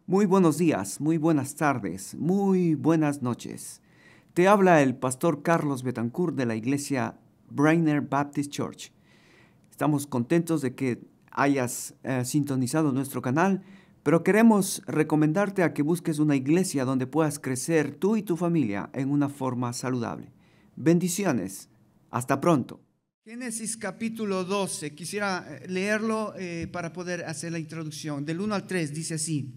Muy buenos días, muy buenas tardes, muy buenas noches. Te habla el pastor Carlos Betancourt de la iglesia Brainer Baptist Church. Estamos contentos de que hayas sintonizado nuestro canal, pero queremos recomendarte a que busques una iglesia donde puedas crecer tú y tu familia en una forma saludable. Bendiciones. Hasta pronto. Génesis capítulo 12. Quisiera leerlo para poder hacer la introducción. Del 1 al 3 dice así.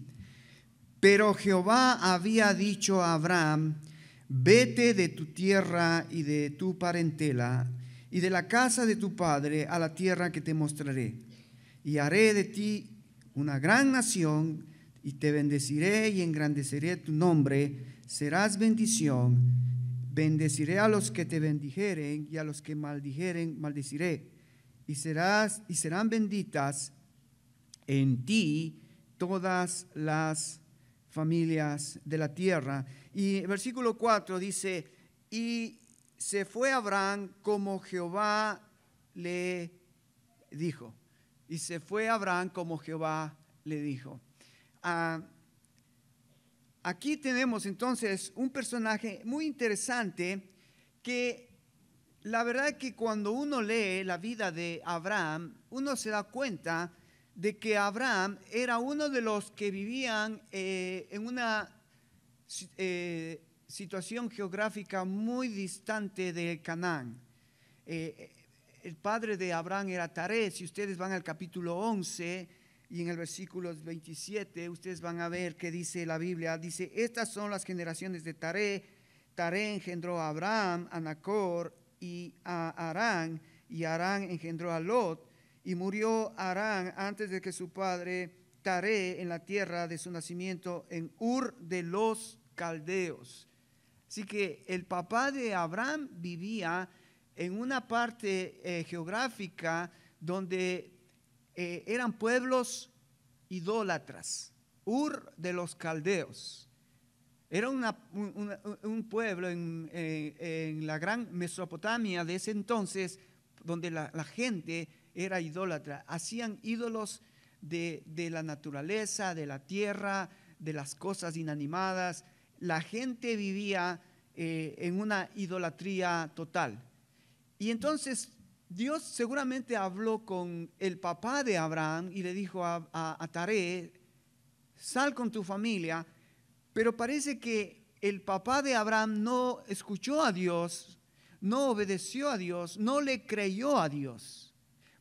Pero Jehová había dicho a Abraham: vete de tu tierra y de tu parentela y de la casa de tu padre a la tierra que te mostraré. Y haré de ti una gran nación, y te bendeciré y engrandeceré tu nombre. Serás bendición. Bendeciré a los que te bendijeren, y a los que maldijeren maldeciré. Y serán benditas en ti todas las familias de la tierra. Y versículo 4 dice: y se fue Abraham como Jehová le dijo. Y se fue Abraham como Jehová le dijo. Aquí tenemos entonces un personaje muy interesante que la verdad que cuando uno lee la vida de Abraham, uno se da cuenta de que Abraham era uno de los que vivían en una situación geográfica muy distante de Canaán. El padre de Abraham era Taré. Si ustedes van al capítulo 11 y en el versículo 27, ustedes van a ver que dice la Biblia, dice: estas son las generaciones de Taré. Taré engendró a Abraham, a Nacor y a Harán, y Harán engendró a Lot. Y murió Harán antes de que su padre Taré en la tierra de su nacimiento, en Ur de los Caldeos. Así que el papá de Abraham vivía en una parte geográfica donde eran pueblos idólatras. Ur de los Caldeos. Era un pueblo en la gran Mesopotamia de ese entonces, donde la gente era idólatra. Hacían ídolos de la naturaleza, de la tierra, de las cosas inanimadas. La gente vivía en una idolatría total. Y entonces Dios seguramente habló con el papá de Abraham y le dijo a Taré: sal con tu familia. Pero parece que el papá de Abraham no escuchó a Dios, no obedeció a Dios, no le creyó a Dios.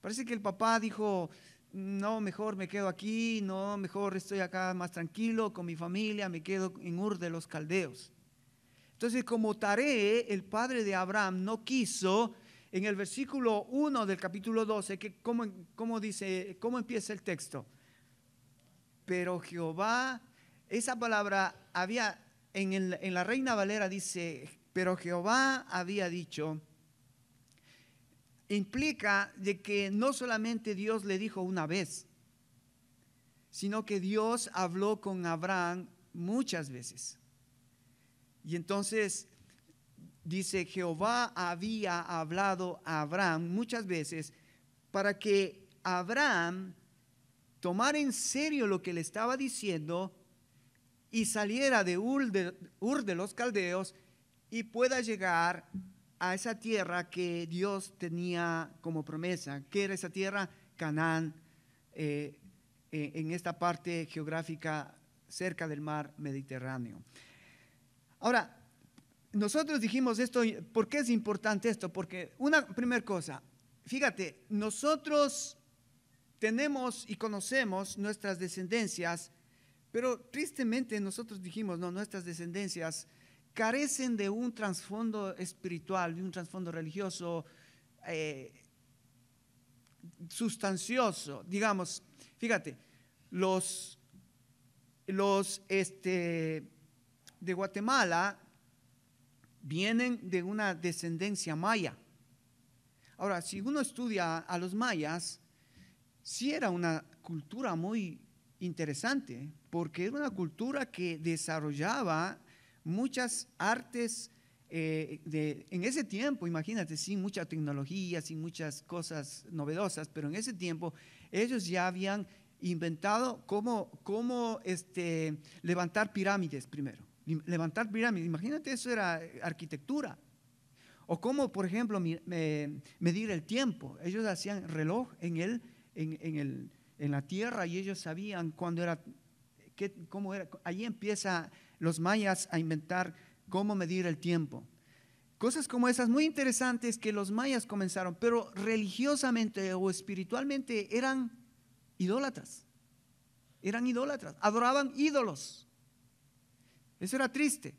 Parece que el papá dijo: no, mejor me quedo aquí, no, mejor estoy acá más tranquilo con mi familia, me quedo en Ur de los Caldeos. Entonces, como Taré, el padre de Abraham, no quiso, en el versículo 1 del capítulo 12, ¿cómo dice, cómo empieza el texto? Pero Jehová, esa palabra había, en la Reina Valera dice: pero Jehová había dicho. Implica de que no solamente Dios le dijo una vez, sino que Dios habló con Abraham muchas veces. Y entonces dice: Jehová había hablado a Abraham muchas veces para que Abraham tomara en serio lo que le estaba diciendo y saliera de Ur de los Caldeos y pueda llegar a esa tierra que Dios tenía como promesa. ¿Qué era esa tierra? Canaán, en esta parte geográfica cerca del mar Mediterráneo. Ahora, nosotros dijimos esto. ¿Por qué es importante esto? Porque una primera cosa, fíjate, nosotros tenemos y conocemos nuestras descendencias, pero tristemente nosotros dijimos: no, nuestras descendencias carecen de un trasfondo espiritual, de un trasfondo religioso sustancioso. Digamos, fíjate, los de Guatemala vienen de una descendencia maya. Ahora, si uno estudia a los mayas, sí era una cultura muy interesante, porque era una cultura que desarrollaba muchas artes en ese tiempo. Imagínate, sin mucha tecnología, sin muchas cosas novedosas, pero en ese tiempo ellos ya habían inventado cómo levantar pirámides primero. Levantar pirámides, imagínate, eso era arquitectura. O cómo, por ejemplo, medir el tiempo. Ellos hacían reloj en la tierra y ellos sabían cuándo era, cómo era. Allí empieza los mayas a inventar cómo medir el tiempo. Cosas como esas muy interesantes que los mayas comenzaron, pero religiosamente o espiritualmente eran idólatras. Eran idólatras, adoraban ídolos. Eso era triste.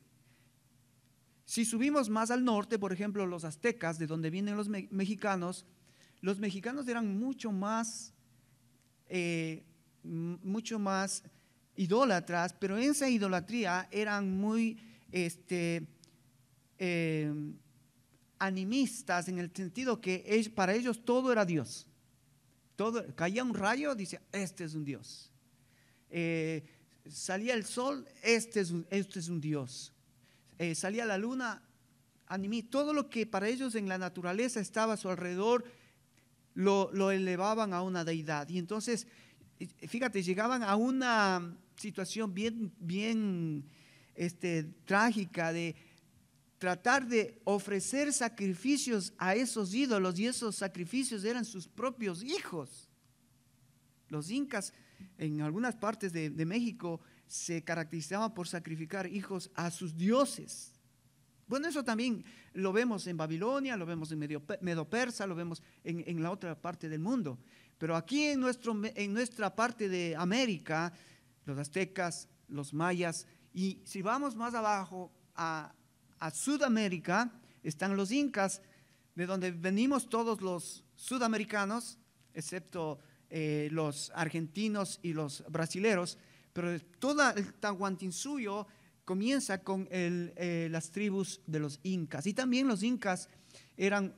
Si subimos más al norte, por ejemplo, los aztecas, de donde vienen los mexicanos eran mucho más idólatras, pero en esa idolatría eran muy animistas, en el sentido que para ellos todo era Dios. Todo, caía un rayo, dice, este es un Dios. Salía el sol, este es un Dios. Salía la luna, todo lo que para ellos en la naturaleza estaba a su alrededor, lo elevaban a una deidad. Y entonces, fíjate, llegaban a una situación bien trágica de tratar de ofrecer sacrificios a esos ídolos, y esos sacrificios eran sus propios hijos. Los incas en algunas partes de México se caracterizaban por sacrificar hijos a sus dioses. Bueno, eso también lo vemos en Babilonia, lo vemos en Medo Persa, lo vemos en la otra parte del mundo. Pero aquí en nuestra parte de América, los aztecas, los mayas, y si vamos más abajo a Sudamérica, están los incas, de donde venimos todos los sudamericanos, excepto los argentinos y los brasileros, pero todo el Tahuantinsuyo comienza con las tribus de los incas. Y también los incas eran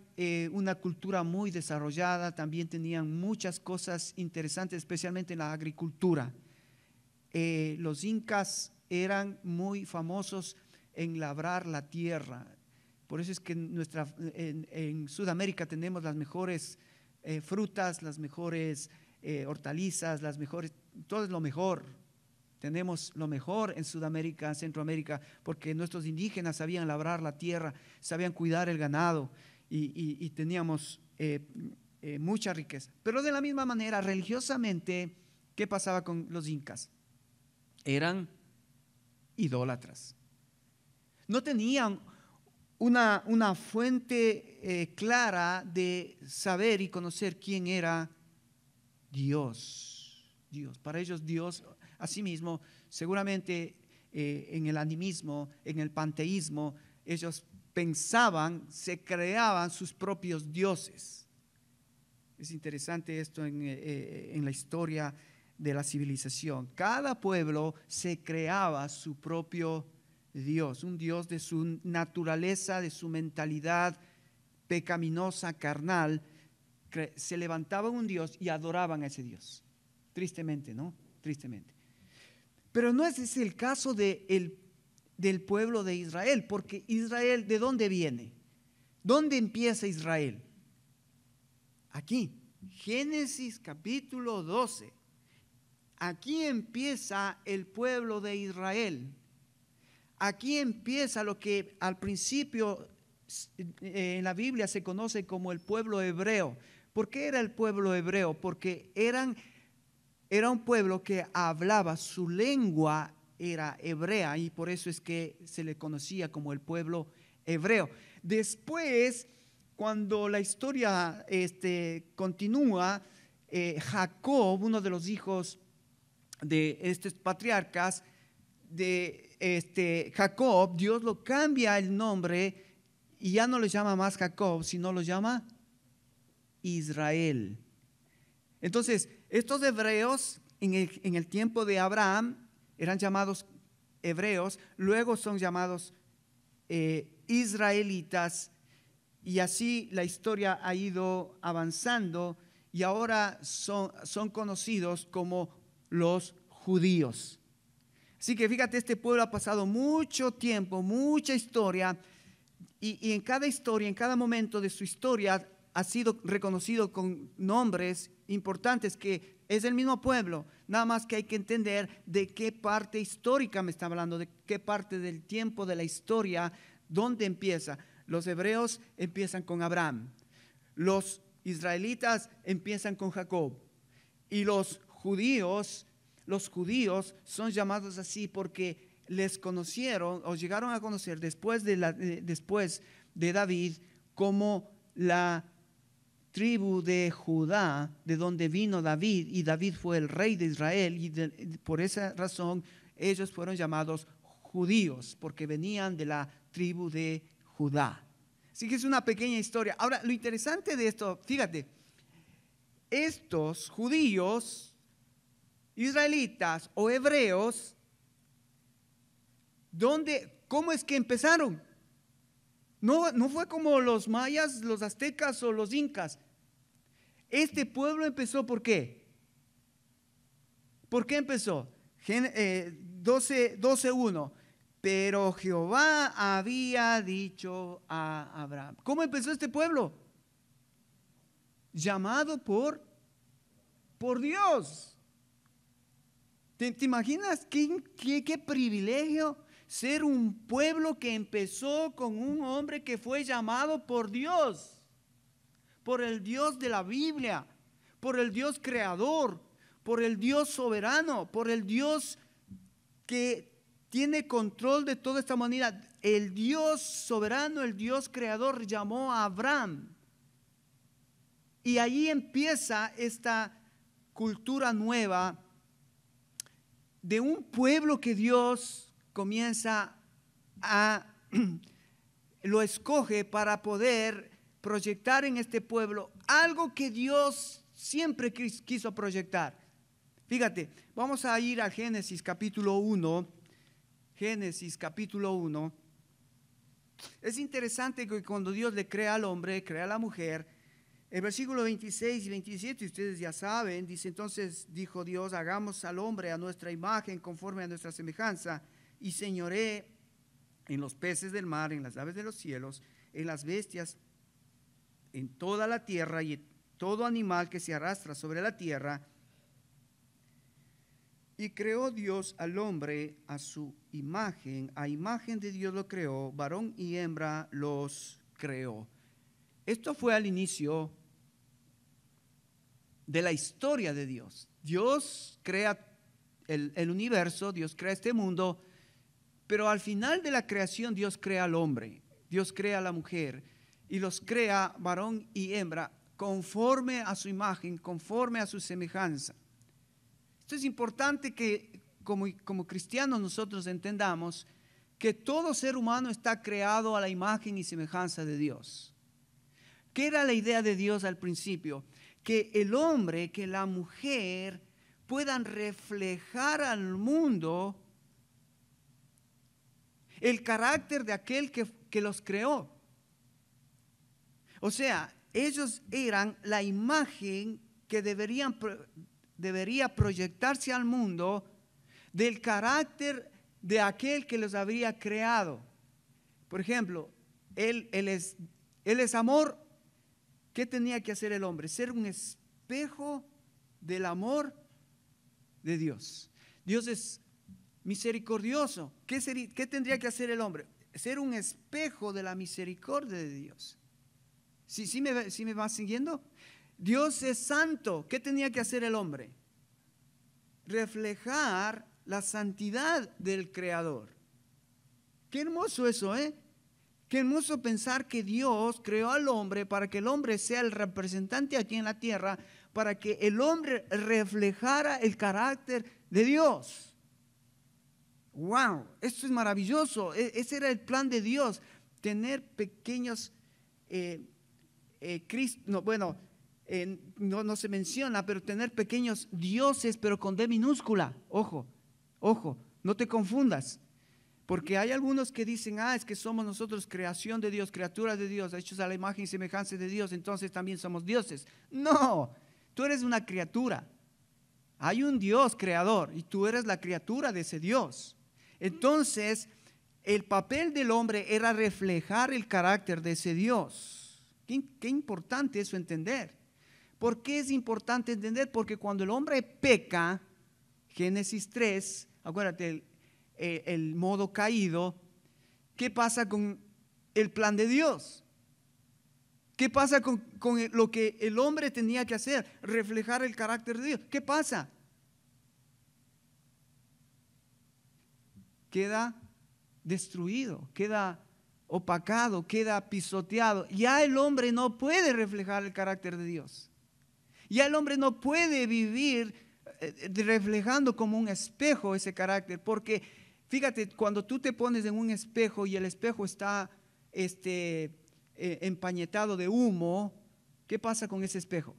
una cultura muy desarrollada, también tenían muchas cosas interesantes, especialmente en la agricultura. Los incas eran muy famosos en labrar la tierra. Por eso es que en Sudamérica tenemos las mejores frutas, las mejores hortalizas, todo es lo mejor. Tenemos lo mejor en Sudamérica, Centroamérica, porque nuestros indígenas sabían labrar la tierra, sabían cuidar el ganado y teníamos mucha riqueza. Pero de la misma manera, religiosamente, ¿qué pasaba con los incas? Eran idólatras. No tenían una fuente clara de saber y conocer quién era Dios. Para ellos Dios, asimismo, seguramente en el animismo, en el panteísmo, ellos pensaban, se creaban sus propios dioses. Es interesante esto en la historia de la civilización. Cada pueblo se creaba su propio Dios, un Dios de su naturaleza, de su mentalidad pecaminosa, carnal. Se levantaba un Dios y adoraban a ese Dios. Tristemente, ¿no? Tristemente. Pero no ese es el caso del pueblo de Israel, porque Israel, ¿de dónde viene? ¿Dónde empieza Israel? Aquí, Génesis capítulo 12. Aquí empieza el pueblo de Israel. Aquí empieza lo que al principio en la Biblia se conoce como el pueblo hebreo. ¿Por qué era el pueblo hebreo? Porque era un pueblo que hablaba, su lengua era hebrea, y por eso es que se le conocía como el pueblo hebreo. Después, cuando la historia continúa, Jacob, uno de los hijos de estos patriarcas, de Jacob, Dios lo cambia el nombre y ya no lo llama más Jacob, sino lo llama Israel. Entonces, estos hebreos en el tiempo de Abraham eran llamados hebreos, luego son llamados israelitas, y así la historia ha ido avanzando y ahora son conocidos como los judíos. Así que fíjate, este pueblo ha pasado mucho tiempo, mucha historia, y en cada historia, en cada momento de su historia ha sido reconocido con nombres importantes, que es el mismo pueblo, Nada más que hay que entender de qué parte histórica me está hablando, de qué parte del tiempo de la historia, dónde empieza. Los hebreos empiezan con Abraham, los israelitas empiezan con Jacob, y los judíos son llamados así porque les conocieron o llegaron a conocer después de David como la tribu de Judá, de donde vino David, y David fue el rey de Israel, y por esa razón ellos fueron llamados judíos, porque venían de la tribu de Judá. Así que es una pequeña historia. Ahora, lo interesante de esto, fíjate, estos judíos, israelitas o hebreos, ¿cómo es que empezaron? No fue como los mayas, los aztecas o los incas. Este pueblo empezó, ¿por qué? ¿Por qué empezó? 12:1. Pero Jehová había dicho a Abraham. ¿Cómo empezó este pueblo? Llamado por Dios. ¿Te imaginas qué privilegio ser un pueblo que empezó con un hombre que fue llamado por Dios, por el Dios de la Biblia, por el Dios creador, por el Dios soberano, por el Dios que tiene control de toda esta humanidad? El Dios soberano, el Dios creador llamó a Abraham. Y allí empieza esta cultura nueva de un pueblo que Dios comienza lo escoge para poder proyectar en este pueblo algo que Dios siempre quiso proyectar. Fíjate, vamos a ir a Génesis capítulo 1. Génesis capítulo 1. Es interesante que cuando Dios le crea al hombre, crea a la mujer, el versículo 26 y 27, ustedes ya saben, dice: entonces dijo Dios, hagamos al hombre a nuestra imagen, conforme a nuestra semejanza, y señoré en los peces del mar, en las aves de los cielos, en las bestias, en toda la tierra y en todo animal que se arrastra sobre la tierra. Y creó Dios al hombre a su imagen, a imagen de Dios lo creó, varón y hembra los creó. Esto fue al inicio de la historia de Dios. Dios crea el universo, Dios crea este mundo, pero al final de la creación Dios crea al hombre, Dios crea a la mujer y los crea varón y hembra conforme a su imagen, conforme a su semejanza. Esto es importante que como cristianos nosotros entendamos que todo ser humano está creado a la imagen y semejanza de Dios. ¿Qué era la idea de Dios al principio? Que el hombre, que la mujer puedan reflejar al mundo el carácter de aquel que los creó. O sea, ellos eran la imagen que debería proyectarse al mundo del carácter de aquel que los habría creado. Por ejemplo, él es amor. ¿Qué tenía que hacer el hombre? Ser un espejo del amor de Dios. Dios es misericordioso. ¿Qué tendría que hacer el hombre? Ser un espejo de la misericordia de Dios. ¿Sí me va siguiendo? Dios es santo. ¿Qué tenía que hacer el hombre? Reflejar la santidad del Creador. Qué hermoso eso, ¿eh? Qué hermoso pensar que Dios creó al hombre para que el hombre sea el representante aquí en la tierra, para que el hombre reflejara el carácter de Dios. ¡Wow! Esto es maravilloso. Ese era el plan de Dios, tener pequeños, no se menciona, pero tener pequeños dioses, pero con D minúscula. Ojo, no te confundas. Porque hay algunos que dicen, es que somos nosotros creación de Dios, criaturas de Dios, hechos a la imagen y semejanza de Dios, entonces también somos dioses. No, tú eres una criatura. Hay un Dios creador y tú eres la criatura de ese Dios. Entonces, el papel del hombre era reflejar el carácter de ese Dios. Qué importante eso entender. ¿Por qué es importante entender? Porque cuando el hombre peca, Génesis 3, acuérdate, el modo caído. ¿Qué pasa con el plan de Dios? ¿Qué pasa con lo que el hombre tenía que hacer? Reflejar el carácter de Dios. ¿Qué pasa? Queda destruido, queda opacado, queda pisoteado. Ya el hombre no puede reflejar el carácter de Dios. Ya el hombre no puede vivir reflejando como un espejo ese carácter, porque fíjate, cuando tú te pones en un espejo y el espejo está empañetado de humo, ¿qué pasa con ese espejo?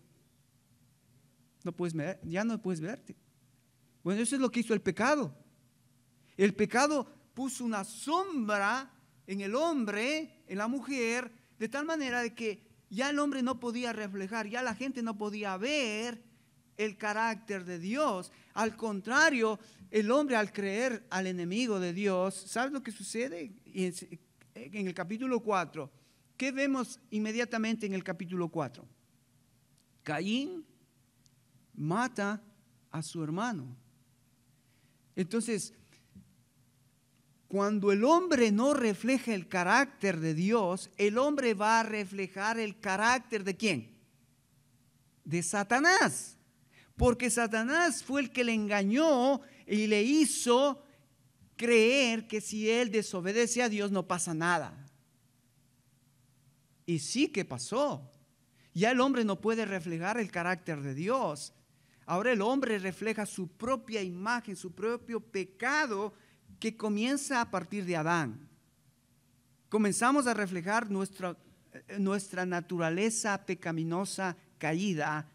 No puedes ver, ya no puedes verte. Bueno, eso es lo que hizo el pecado. El pecado puso una sombra en el hombre, en la mujer, de tal manera de que ya el hombre no podía reflejar, ya la gente no podía ver el carácter de Dios. Al contrario, el hombre, al creer al enemigo de Dios, ¿sabes lo que sucede? En el capítulo 4, ¿qué vemos inmediatamente en el capítulo 4? Caín mata a su hermano. Entonces, cuando el hombre no refleja el carácter de Dios, el hombre va a reflejar el carácter ¿de quién? De Satanás. Porque Satanás fue el que le engañó y le hizo creer que si él desobedece a Dios no pasa nada. Y sí que pasó. Ya el hombre no puede reflejar el carácter de Dios. Ahora el hombre refleja su propia imagen, su propio pecado, que comienza a partir de Adán. Comenzamos a reflejar nuestra naturaleza pecaminosa caída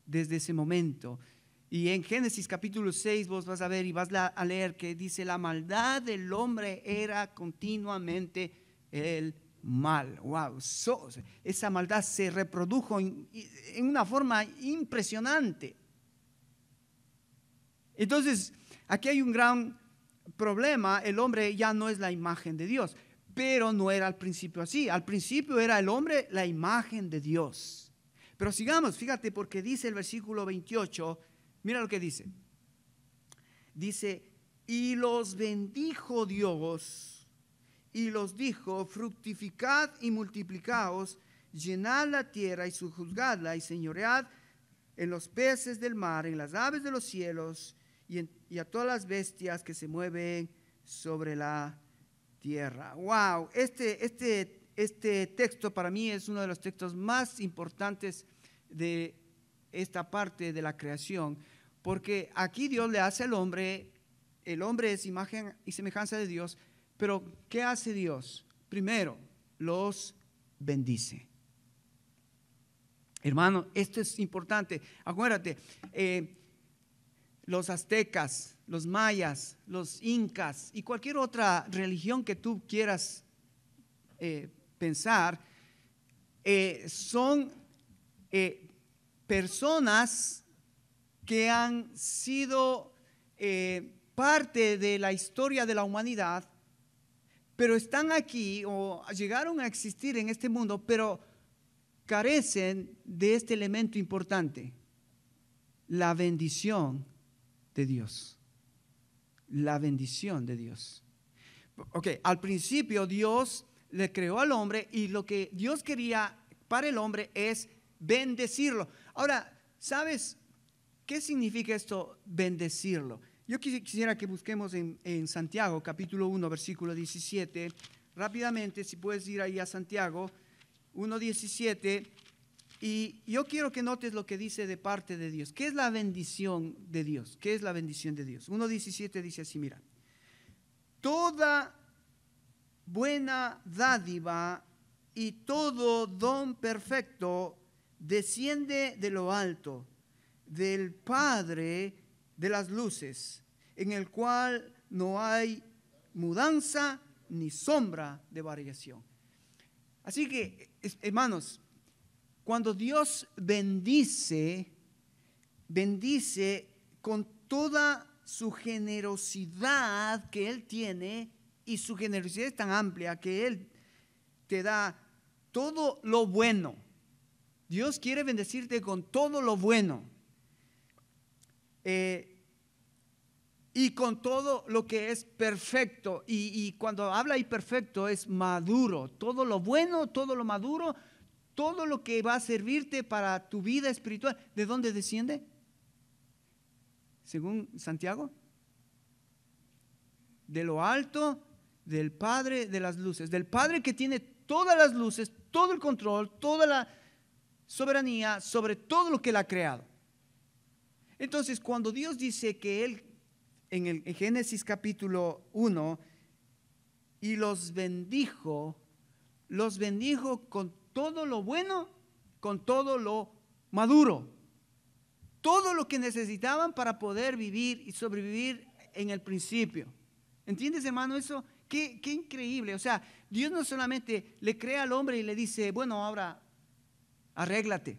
desde ese momento. Y en Génesis capítulo 6 vos vas a ver y vas a leer que dice: la maldad del hombre era continuamente el mal. Wow, esa maldad se reprodujo en una forma impresionante. Entonces, aquí hay un gran problema. El hombre ya no es la imagen de Dios, pero no era al principio así. Al principio era el hombre la imagen de Dios. Pero sigamos, fíjate, porque dice el versículo 28, mira lo que dice. Dice: y los bendijo Dios y los dijo: fructificad y multiplicaos, llenad la tierra y sojuzgadla y señoread en los peces del mar, en las aves de los cielos y a todas las bestias que se mueven sobre la tierra. Wow, este texto para mí es uno de los textos más importantes de esta parte de la creación, porque aquí Dios le hace al hombre, el hombre es imagen y semejanza de Dios, pero ¿qué hace Dios? Primero, los bendice. Hermano, esto es importante. Acuérdate, los aztecas, los mayas, los incas y cualquier otra religión que tú quieras pensar, son personas que han sido parte de la historia de la humanidad, pero están aquí o llegaron a existir en este mundo, pero carecen de este elemento importante: la bendición de Dios. La bendición de Dios. Ok, al principio Dios le creó al hombre y lo que Dios quería para el hombre es bendecirlo. Ahora, ¿sabes qué significa esto, bendecirlo? Yo quisiera que busquemos en Santiago, capítulo 1, versículo 17. Rápidamente, si puedes ir ahí a Santiago 1:17. Y yo quiero que notes lo que dice de parte de Dios. ¿Qué es la bendición de Dios? ¿Qué es la bendición de Dios? 1:17 dice así, mira: toda buena dádiva y todo don perfecto desciende de lo alto, del Padre de las luces, en el cual no hay mudanza ni sombra de variación. Así que, hermanos, cuando Dios bendice con toda su generosidad que Él tiene, y su generosidad es tan amplia que Él te da todo lo bueno. Dios quiere bendecirte con todo lo bueno. y con todo lo que es perfecto. Y cuando habla imperfecto es maduro. Todo lo bueno, todo lo maduro, todo lo que va a servirte para tu vida espiritual. ¿De dónde desciende? Según Santiago. De lo alto, del Padre de las luces. Del Padre que tiene todas las luces, todo el control, toda la soberanía sobre todo lo que Él ha creado. Entonces, cuando Dios dice que Él, en Génesis capítulo 1, y los bendijo con todo lo bueno, con todo lo maduro, todo lo que necesitaban para poder vivir y sobrevivir en el principio. ¿Entiendes, hermano? Eso, qué increíble. O sea, Dios no solamente le crea al hombre y le dice, bueno, ahora arréglate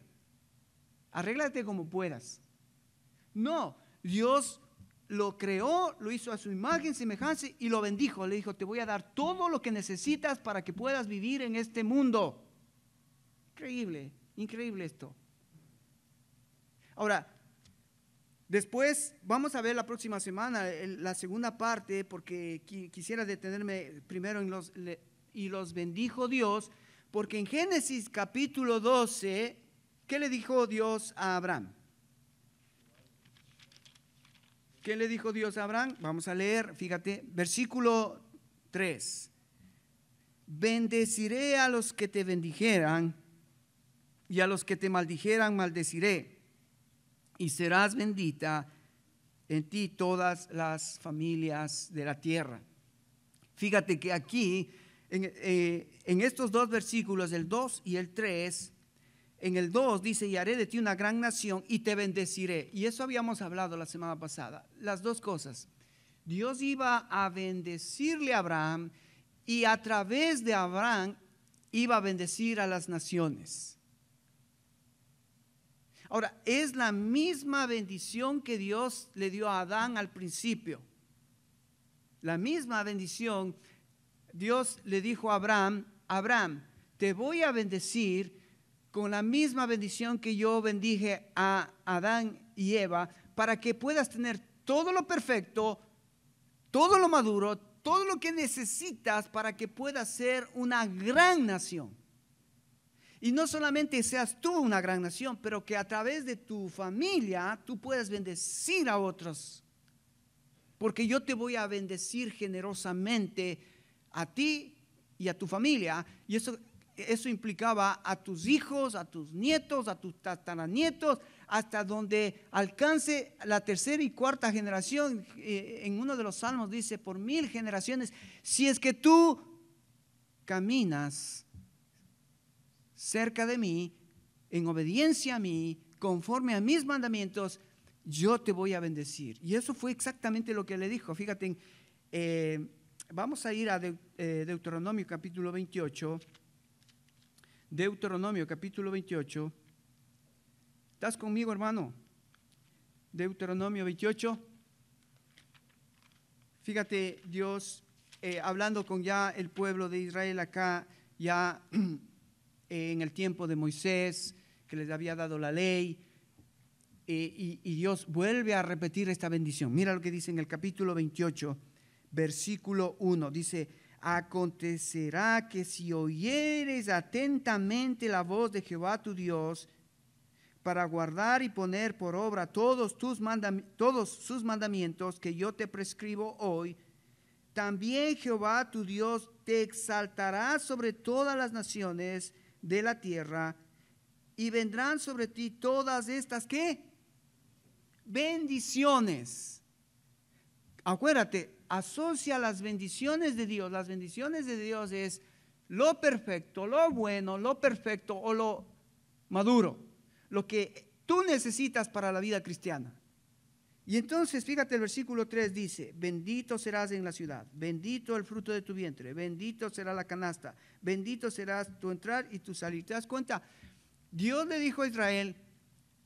como puedas. No, Dios lo creó, lo hizo a su imagen, semejanza y lo bendijo. Le dijo, te voy a dar todo lo que necesitas para que puedas vivir en este mundo. Increíble, increíble esto. Ahora, después vamos a ver la próxima semana la segunda parte, porque quisiera detenerme primero en y los bendijo Dios, porque en Génesis capítulo 12, ¿qué le dijo Dios a Abraham? ¿Qué le dijo Dios a Abraham? Vamos a leer, fíjate, versículo 3. Bendeciré a los que te bendijeran y a los que te maldijeran maldeciré, y serás bendita en ti todas las familias de la tierra. Fíjate que aquí, en estos dos versículos, el 2 y el 3, en el 2 dice, y haré de ti una gran nación y te bendeciré. Y eso habíamos hablado la semana pasada. Las dos cosas. Dios iba a bendecirle a Abraham y a través de Abraham iba a bendecir a las naciones. Ahora, es la misma bendición que Dios le dio a Adán al principio. La misma bendición, Dios le dijo a Abraham, Abraham, te voy a bendecir con la misma bendición que yo bendije a Adán y Eva, para que puedas tener todo lo perfecto, todo lo maduro, todo lo que necesitas para que puedas ser una gran nación. Y no solamente seas tú una gran nación, pero que a través de tu familia tú puedas bendecir a otros. Porque yo te voy a bendecir generosamente a ti y a tu familia. Y eso implicaba a tus hijos, a tus nietos, a tus tataranietos, hasta donde alcance la tercera y cuarta generación. En uno de los salmos dice, por 1000 generaciones, si es que tú caminas cerca de mí, en obediencia a mí, conforme a mis mandamientos, yo te voy a bendecir. Y eso fue exactamente lo que le dijo. Fíjate, vamos a ir a Deuteronomio capítulo 28. Deuteronomio capítulo 28. ¿Estás conmigo, hermano? Deuteronomio 28. Fíjate, Dios hablando con ya el pueblo de Israel acá, ya en el tiempo de Moisés, que les había dado la ley, y Dios vuelve a repetir esta bendición. Mira lo que dice en el capítulo 28, versículo 1. Dice, acontecerá que si oyeres atentamente la voz de Jehová tu Dios, para guardar y poner por obra todos sus mandamientos que yo te prescribo hoy, también Jehová tu Dios te exaltará sobre todas las naciones de la tierra, y vendrán sobre ti todas estas, ¿qué? Bendiciones. Acuérdate, asocia las bendiciones de Dios. Las bendiciones de Dios es lo perfecto, lo bueno, lo perfecto o lo maduro, lo que tú necesitas para la vida cristiana. Y entonces, fíjate, el versículo 3 dice, bendito serás en la ciudad, bendito el fruto de tu vientre, bendito será la canasta, bendito serás tu entrar y tu salir. ¿Te das cuenta? Dios le dijo a Israel,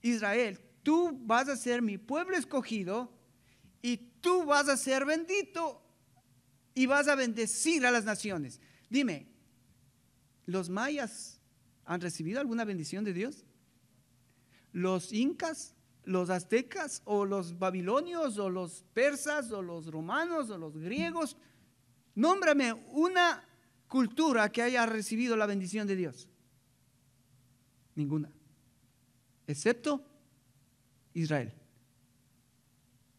Israel, tú vas a ser mi pueblo escogido y tú vas a ser bendito y vas a bendecir a las naciones. Dime, ¿los mayas han recibido alguna bendición de Dios? ¿Los incas los aztecas o los babilonios o los persas o los romanos o los griegos. Nómbrame una cultura que haya recibido la bendición de Dios. Ninguna, excepto Israel.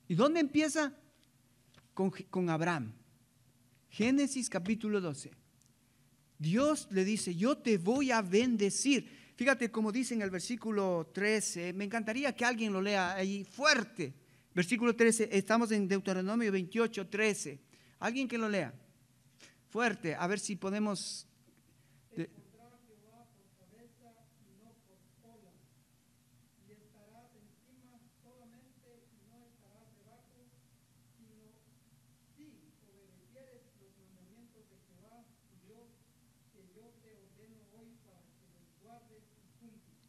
¿Y dónde empieza? Con Abraham. Génesis capítulo 12. Dios le dice, yo te voy a bendecir. Fíjate como dice en el versículo 13, me encantaría que alguien lo lea ahí fuerte. Versículo 13, estamos en Deuteronomio 28, 13. Alguien que lo lea fuerte, a ver si podemos.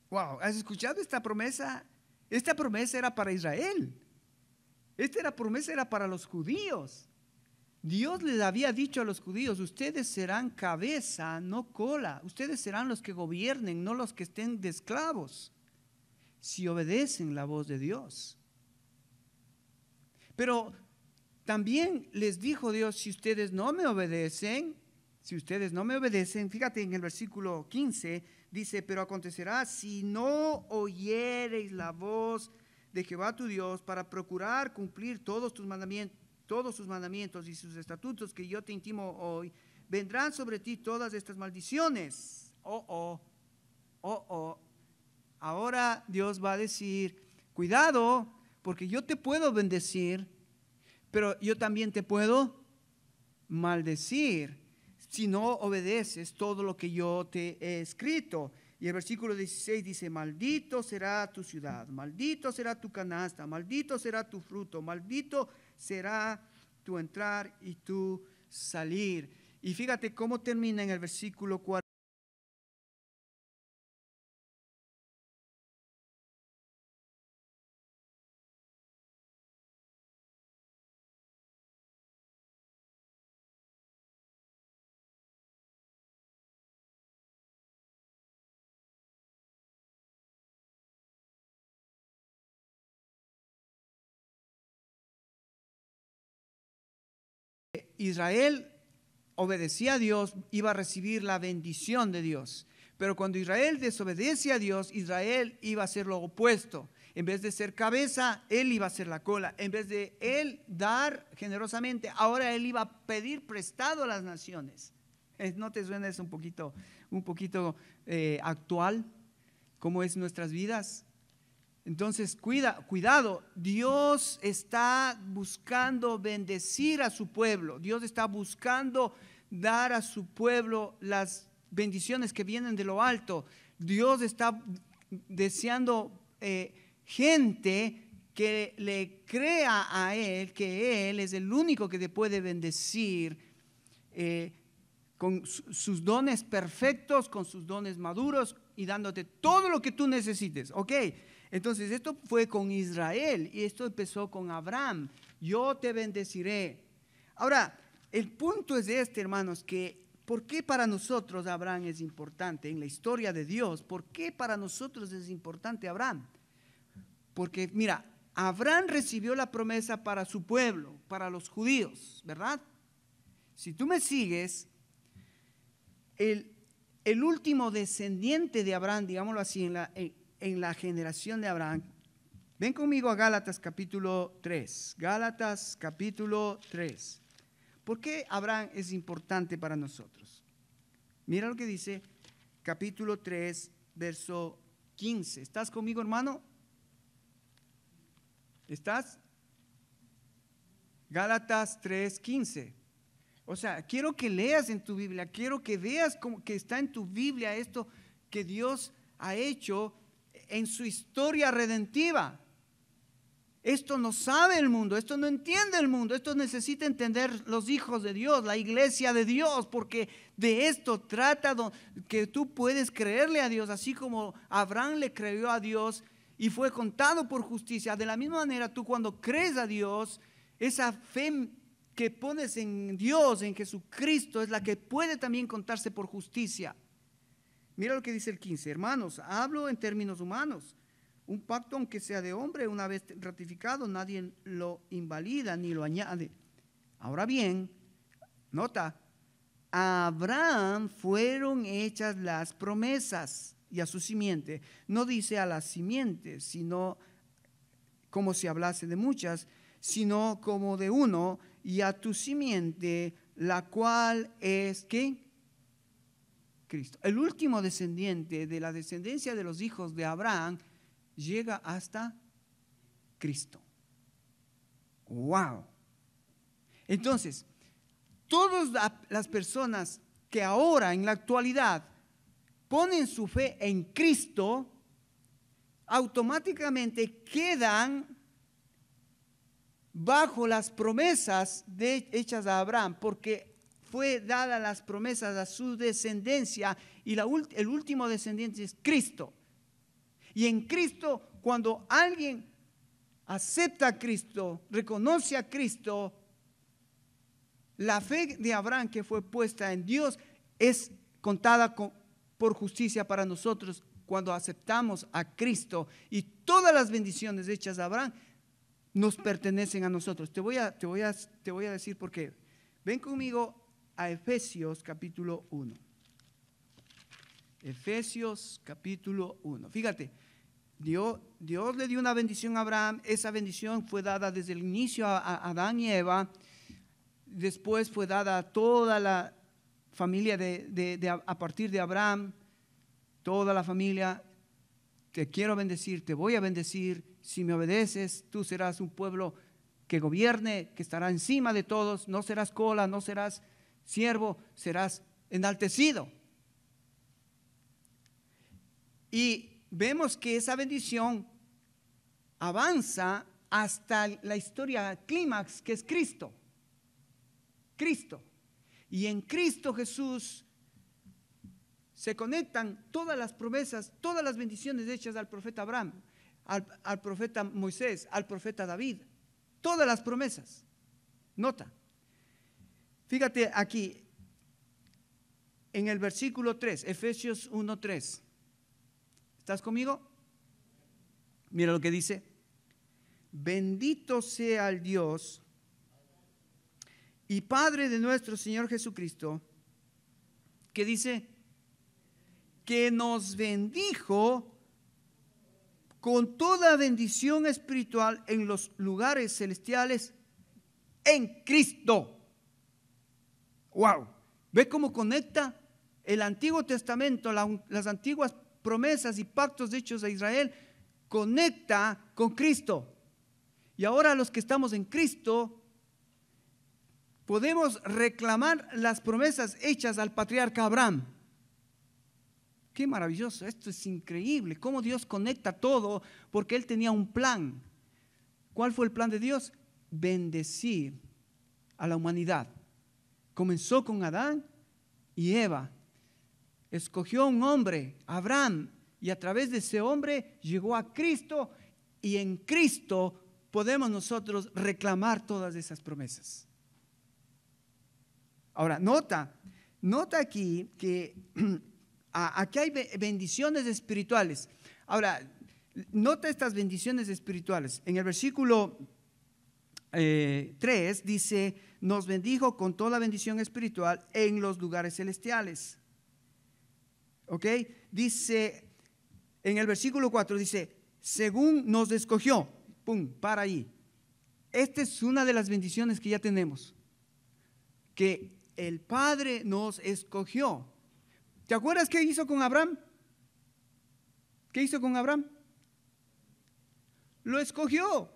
Wow, ¿has escuchado esta promesa? Esta promesa era para Israel. Promesa era para los judíos. Dios les había dicho a los judíos, ustedes serán cabeza, no cola. Ustedes serán los que gobiernen, no los que estén de esclavos, si obedecen la voz de Dios. Pero también les dijo Dios, si ustedes no me obedecen, fíjate en el versículo 15, dice, pero acontecerá si no oyereis la voz de Jehová tu Dios para procurar cumplir todos sus mandamientos y sus estatutos que yo te intimo hoy, vendrán sobre ti todas estas maldiciones. Ahora Dios va a decir, cuidado, porque yo te puedo bendecir, pero yo también te puedo maldecir si no obedeces todo lo que yo te he escrito. Y el versículo 16 dice, maldito será tu ciudad, maldito será tu canasta, maldito será tu fruto, maldito será tu entrar y tu salir. Y fíjate cómo termina en el versículo 4. Israel obedecía a Dios, iba a recibir la bendición de Dios. Pero cuando Israel desobedece a Dios, Israel iba a hacer lo opuesto. En vez de ser cabeza, él iba a ser la cola. En vez de él dar generosamente, ahora él iba a pedir prestado a las naciones. ¿No te suena eso un poquito actual? ¿Cómo es nuestras vidas? Entonces, cuidado, Dios está buscando bendecir a su pueblo. Dios está buscando dar a su pueblo las bendiciones que vienen de lo alto. Dios está deseando gente que le crea a Él, que Él es el único que te puede bendecir con sus dones perfectos, con sus dones maduros y dándote todo lo que tú necesites. ¿Ok? Entonces esto fue con Israel y esto empezó con Abraham. Yo te bendeciré. Ahora, el punto es hermanos, que ¿por qué para nosotros Abraham es importante en la historia de Dios? ¿Por qué para nosotros es importante Abraham? Porque mira, Abraham recibió la promesa para su pueblo, para los judíos, ¿verdad? Si tú me sigues, el último descendiente de Abraham, digámoslo así, en la generación de Abraham. Ven conmigo a Gálatas capítulo 3. Gálatas capítulo 3. ¿Por qué Abraham es importante para nosotros? Mira lo que dice capítulo 3, verso 15. ¿Estás conmigo, hermano? ¿Estás? Gálatas 3, 15. O sea, quiero que leas en tu Biblia, quiero que veas que está en tu Biblia esto que Dios ha hecho en su historia redentiva. Esto no sabe el mundo, esto no entiende el mundo, esto necesita entender los hijos de Dios, la iglesia de Dios, porque de esto trata que tú puedes creerle a Dios, así como Abraham le creyó a Dios y fue contado por justicia. De la misma manera, tú cuando crees a Dios, esa fe que pones en Dios, en Jesucristo, es la que puede también contarse por justicia. Mira lo que dice el 15, hermanos, hablo en términos humanos, Un pacto, aunque sea de hombre, una vez ratificado, nadie lo invalida ni lo añade. Ahora bien, nota, a Abraham fueron hechas las promesas y a su simiente. No dice a las simientes, sino como si hablase de muchas, sino como de uno, y a tu simiente, la cual es, ¿qué? Cristo. El último descendiente de la descendencia de los hijos de Abraham llega hasta Cristo. ¡Wow! Entonces, todas las personas que ahora en la actualidad ponen su fe en Cristo, automáticamente quedan bajo las promesas hechas a Abraham, porque fue dadas las promesas a su descendencia y el último descendiente es Cristo. Y en Cristo, cuando alguien acepta a Cristo, reconoce a Cristo, la fe de Abraham que fue puesta en Dios es contada por justicia para nosotros cuando aceptamos a Cristo, y todas las bendiciones hechas a Abraham nos pertenecen a nosotros. Te voy a decir por qué. Ven conmigo a Efesios capítulo 1. Efesios capítulo 1. Fíjate, Dios le dio una bendición a Abraham. Esa bendición fue dada desde el inicio a Adán y Eva. Después fue dada a toda la familia a partir de Abraham. Toda la familia. Te quiero bendecir, te voy a bendecir. Si me obedeces, tú serás un pueblo que gobierne, que estará encima de todos. No serás cola, no serás siervo, serás enaltecido. Y vemos que esa bendición avanza hasta la historia clímax, que es Cristo. Cristo. Y en Cristo Jesús se conectan todas las promesas, todas las bendiciones hechas al profeta Abraham, al profeta Moisés, al profeta David. Todas las promesas. Nota. Fíjate aquí en el versículo 3, Efesios 1:3. ¿Estás conmigo? Mira lo que dice. Bendito sea el Dios y Padre de nuestro Señor Jesucristo, que dice que nos bendijo con toda bendición espiritual en los lugares celestiales en Cristo. Wow. ¿Ves cómo conecta el Antiguo Testamento, las antiguas promesas y pactos hechos a Israel? Conecta con Cristo. Y ahora los que estamos en Cristo podemos reclamar las promesas hechas al patriarca Abraham. Qué maravilloso, esto es increíble, cómo Dios conecta todo, porque Él tenía un plan. ¿Cuál fue el plan de Dios? Bendecir a la humanidad. Comenzó con Adán y Eva. Escogió un hombre, Abraham, y a través de ese hombre llegó a Cristo, y en Cristo podemos nosotros reclamar todas esas promesas. Ahora, nota aquí que aquí hay bendiciones espirituales. Ahora, nota estas bendiciones espirituales. En el versículo 3 dice, nos bendijo con toda bendición espiritual en los lugares celestiales. ¿Ok? Dice, en el versículo 4 dice, según nos escogió. Pum, para ahí. Esta es una de las bendiciones que ya tenemos. Que el Padre nos escogió. ¿Te acuerdas qué hizo con Abraham? ¿Qué hizo con Abraham? Lo escogió.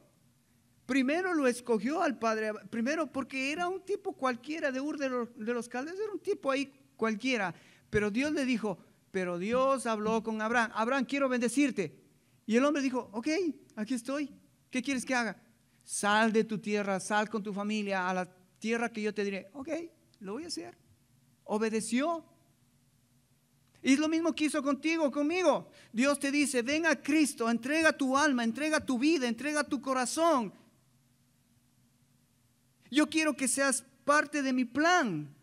Primero lo escogió al padre, primero porque era un tipo cualquiera de Ur de los Caldeos, era un tipo ahí cualquiera. Pero Dios le dijo, pero Dios habló con Abraham. Abraham, quiero bendecirte. Y el hombre dijo, ok, aquí estoy. ¿Qué quieres que haga? Sal de tu tierra, sal con tu familia a la tierra que yo te diré. Ok, lo voy a hacer. Obedeció. Y es lo mismo que hizo contigo, conmigo. Dios te dice, ven a Cristo, entrega tu alma, entrega tu vida, entrega tu corazón. Yo quiero que seas parte de mi plan.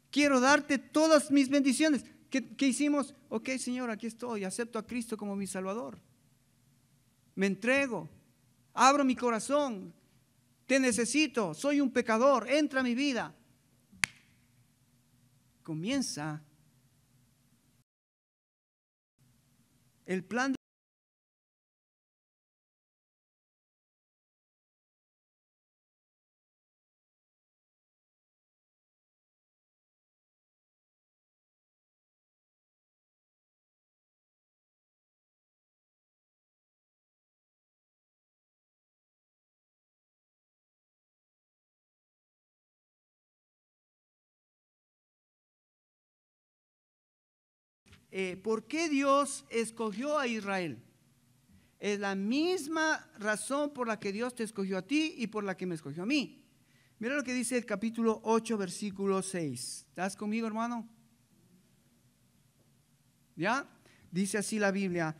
Quiero darte todas mis bendiciones. ¿Qué hicimos? Ok, Señor, aquí estoy, acepto a Cristo como mi Salvador. me entrego, abro mi corazón, te necesito, soy un pecador, entra a mi vida. Comienza el plan de ¿por qué Dios escogió a Israel? Es la misma razón por la que Dios te escogió a ti y por la que me escogió a mí. Mira lo que dice el capítulo 8, versículo 6. ¿Estás conmigo, hermano? ¿Ya? Dice así la Biblia,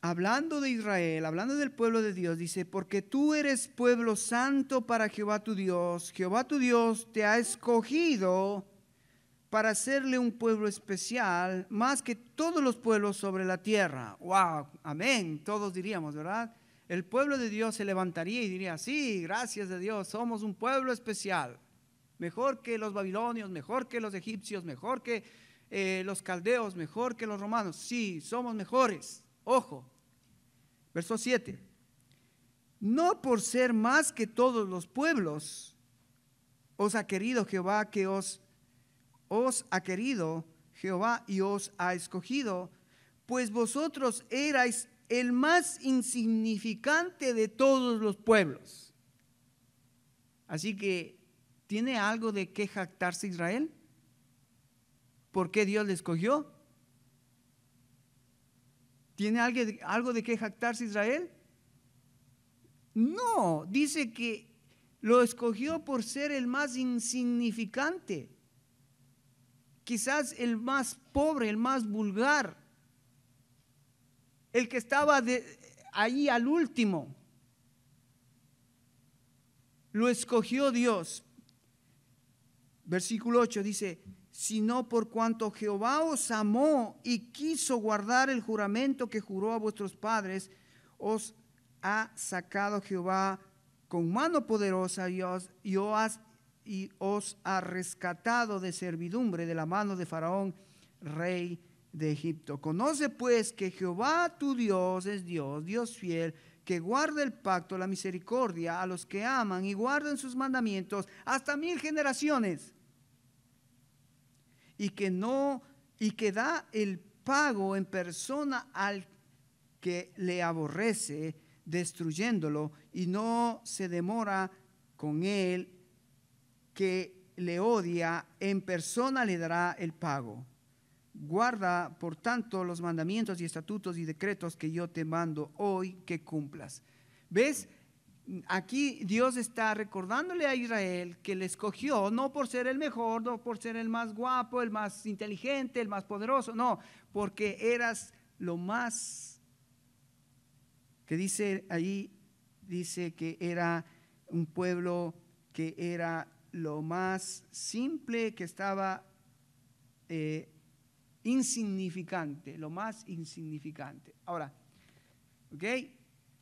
hablando de Israel, hablando del pueblo de Dios, dice, porque tú eres pueblo santo para Jehová tu Dios te ha escogido para hacerle un pueblo especial, más que todos los pueblos sobre la tierra. ¡Wow! Amén. Todos diríamos, ¿verdad? El pueblo de Dios se levantaría y diría, sí, gracias a Dios, somos un pueblo especial. Mejor que los babilonios, mejor que los egipcios, mejor que los caldeos, mejor que los romanos. Sí, somos mejores. Ojo. Verso 7. No por ser más que todos los pueblos, os ha querido Jehová que os ha querido Jehová y os ha escogido, pues vosotros erais el más insignificante de todos los pueblos. Así que, ¿tiene algo de qué jactarse Israel? ¿Por qué Dios le escogió? ¿Tiene algo de qué jactarse Israel? No, dice que lo escogió por ser el más insignificante. Quizás el más pobre, el más vulgar, el que estaba ahí al último. Lo escogió Dios. Versículo 8 dice, sino por cuanto Jehová os amó y quiso guardar el juramento que juró a vuestros padres, os ha sacado Jehová con mano poderosa y os ha rescatado de servidumbre de la mano de Faraón, rey de Egipto. Conoce pues que Jehová tu Dios es Dios, Dios fiel, que guarda el pacto, la misericordia a los que aman y guardan sus mandamientos hasta 1000 generaciones. Y que da el pago en persona al que le aborrece, destruyéndolo, y no se demora con él que le odia, en persona le dará el pago. Guarda, por tanto, los mandamientos y estatutos y decretos que yo te mando hoy que cumplas. ¿Ves? Aquí Dios está recordándole a Israel que le escogió no por ser el mejor, no por ser el más guapo, el más inteligente, el más poderoso, no, porque eras lo más, que dice ahí, dice que era un pueblo que era lo más simple, que estaba insignificante, lo más insignificante. Ahora, ¿ok?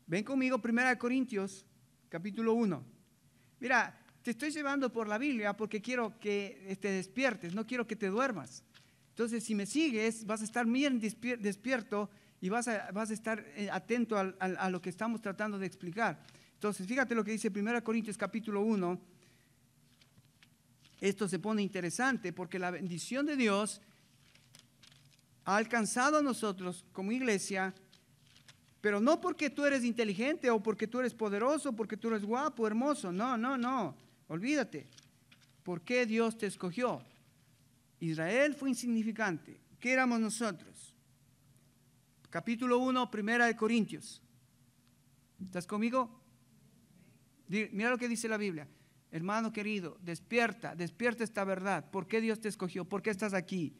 Ven conmigo, 1 Corintios, capítulo 1. Mira, te estoy llevando por la Biblia porque quiero que te despiertes, no quiero que te duermas. Entonces, si me sigues, vas a estar bien despierto y vas a estar atento a lo que estamos tratando de explicar. Entonces, fíjate lo que dice 1 Corintios, capítulo 1. Esto se pone interesante porque la bendición de Dios ha alcanzado a nosotros como iglesia, pero no porque tú eres inteligente o porque tú eres poderoso, porque tú eres guapo, hermoso. No, no, no. Olvídate. ¿Por qué Dios te escogió? Israel fue insignificante. ¿Qué éramos nosotros? Capítulo 1, 1 Corintios. ¿Estás conmigo? Mira lo que dice la Biblia. Hermano querido, despierta esta verdad. ¿Por qué Dios te escogió? ¿Por qué estás aquí?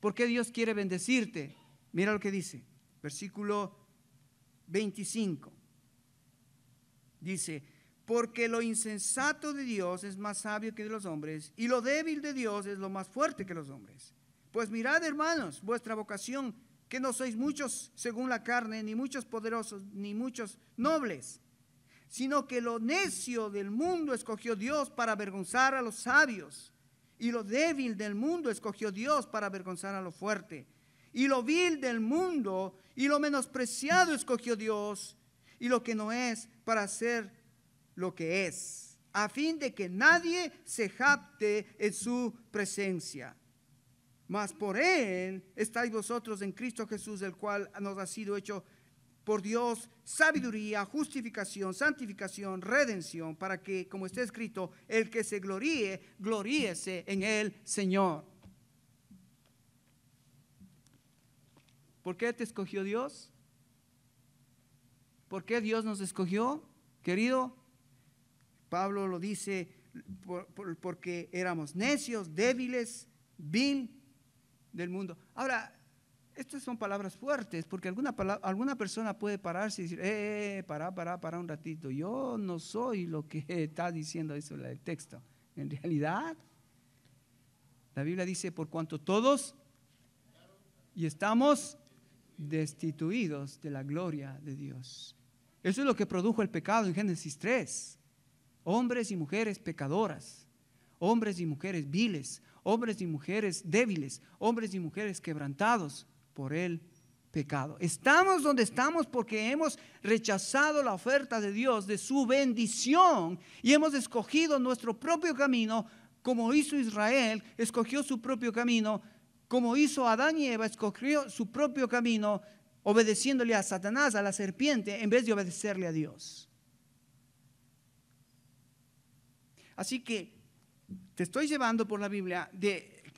¿Por qué Dios quiere bendecirte? Mira lo que dice. Versículo 25. Dice, porque lo insensato de Dios es más sabio que de los hombres, y lo débil de Dios es lo más fuerte que los hombres. Pues mirad, hermanos, vuestra vocación que no sois muchos según la carne, ni muchos poderosos, ni muchos nobles, sino que lo necio del mundo escogió Dios para avergonzar a los sabios, y lo débil del mundo escogió Dios para avergonzar a lo fuerte, y lo vil del mundo y lo menospreciado escogió Dios, y lo que no es, para hacer lo que es, a fin de que nadie se jacte en su presencia. Mas por Él estáis vosotros en Cristo Jesús, el cual nos ha sido hecho por Dios sabiduría, justificación, santificación, redención, para que, como está escrito, el que se gloríe, gloríese en el Señor. ¿Por qué te escogió Dios? ¿Por qué Dios nos escogió, querido? Pablo lo dice, porque éramos necios, débiles, vil del mundo. Ahora, estas son palabras fuertes, porque alguna persona puede pararse y decir, para un ratito, yo no soy lo que está diciendo eso el texto. En realidad, la Biblia dice, por cuanto todos y estamos destituidos de la gloria de Dios. Eso es lo que produjo el pecado en Génesis 3. Hombres y mujeres pecadoras, hombres y mujeres viles, hombres y mujeres débiles, hombres y mujeres quebrantados por el pecado. Estamos donde estamos porque hemos rechazado la oferta de Dios, de su bendición, y hemos escogido nuestro propio camino, como hizo Israel, escogió su propio camino, como hizo Adán y Eva, escogió su propio camino, obedeciéndole a Satanás, a la serpiente, en vez de obedecerle a Dios. Así que te estoy llevando por la Biblia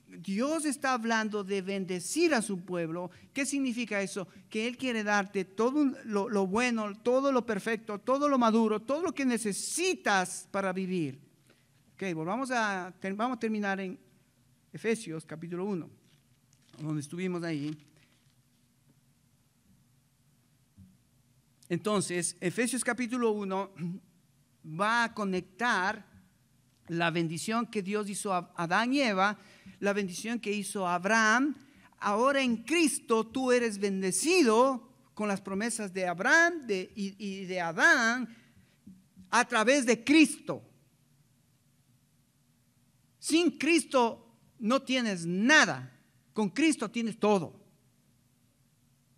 Dios está hablando de bendecir a su pueblo. ¿Qué significa eso? Que Él quiere darte todo lo bueno, todo lo perfecto, todo lo maduro, todo lo que necesitas para vivir. Ok, vamos a terminar en Efesios capítulo 1, donde estuvimos ahí. Entonces, Efesios capítulo 1 va a conectar la bendición que Dios hizo a Adán y Eva, la bendición que hizo a Abraham. Ahora en Cristo tú eres bendecido con las promesas de Abraham y de Adán a través de Cristo. Sin Cristo no tienes nada, con Cristo tienes todo.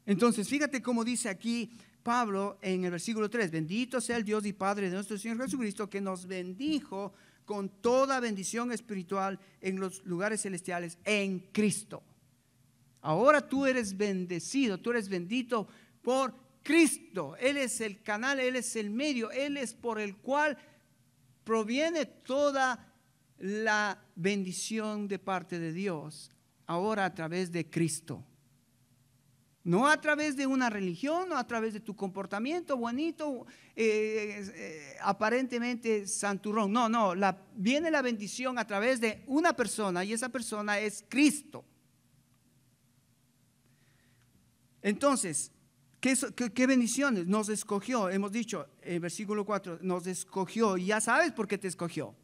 Entonces fíjate cómo dice aquí Pablo en el versículo 3, bendito sea el Dios y Padre de nuestro Señor Jesucristo, que nos bendijo con toda bendición espiritual en los lugares celestiales en Cristo. Ahora tú eres bendecido, tú eres bendito por Cristo. Él es el canal, Él es el medio, Él es por el cual proviene toda la bendición de parte de Dios. Ahora a través de Cristo. No a través de una religión, no a través de tu comportamiento bonito, aparentemente santurrón. No, viene la bendición a través de una persona, y esa persona es Cristo. Entonces, ¿qué bendiciones? Nos escogió, hemos dicho en versículo 4, nos escogió, y ya sabes por qué te escogió.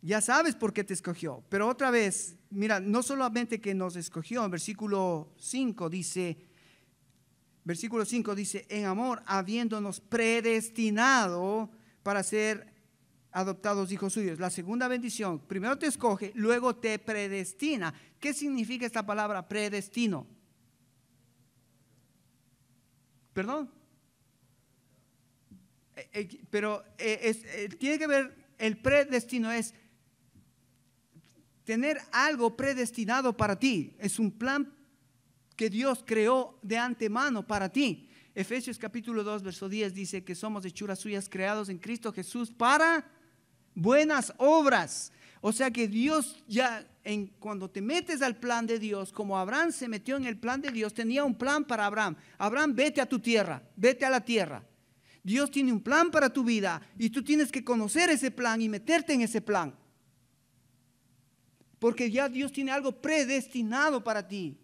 Ya sabes por qué te escogió, pero otra vez, mira, no solamente que nos escogió, en versículo 5 dice, en amor, habiéndonos predestinado para ser adoptados hijos suyos. La segunda bendición, primero te escoge, luego te predestina. ¿Qué significa esta palabra predestino? ¿Perdón? Pero tiene que ver, el predestino es tener algo predestinado para ti. Es un plan que Dios creó de antemano para ti. Efesios capítulo 2, verso 10 dice que somos hechuras suyas creados en Cristo Jesús para buenas obras. O sea que Dios ya, cuando te metes al plan de Dios, como Abraham se metió en el plan de Dios, tenía un plan para Abraham. Abraham, vete a tu tierra, vete a la tierra. Dios tiene un plan para tu vida y tú tienes que conocer ese plan y meterte en ese plan. Porque ya Dios tiene algo predestinado para ti.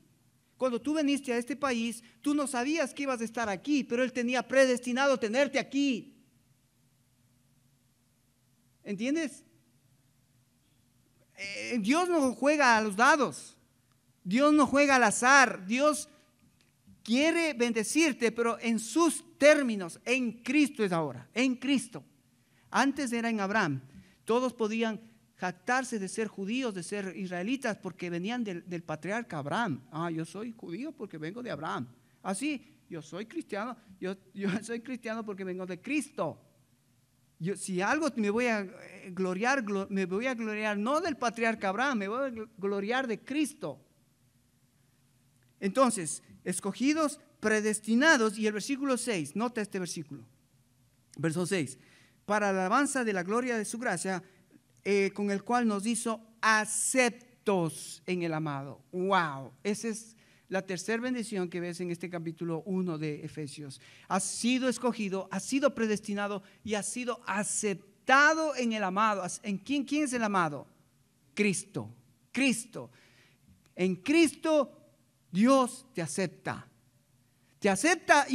Cuando tú viniste a este país, tú no sabías que ibas a estar aquí, pero Él tenía predestinado tenerte aquí. ¿Entiendes? Dios no juega a los dados. Dios no juega al azar. Dios quiere bendecirte, pero en sus términos. En Cristo es ahora, en Cristo. Antes era en Abraham. Todos podían jactarse de ser judíos, de ser israelitas, porque venían del patriarca Abraham. Yo soy judío porque vengo de Abraham. Así, yo soy cristiano, yo soy cristiano porque vengo de Cristo. Si algo me voy a gloriar no del patriarca Abraham, me voy a gloriar de Cristo. Entonces, escogidos, predestinados, y el versículo 6, nota este versículo, verso 6, para la alabanza de la gloria de su gracia, con el cual nos hizo aceptos en el amado. Wow, esa es la tercera bendición que ves en este capítulo 1 de Efesios. Has sido escogido, has sido predestinado y has sido aceptado en el amado. ¿En quién es el amado? Cristo. Cristo. En Cristo Dios te acepta. Te acepta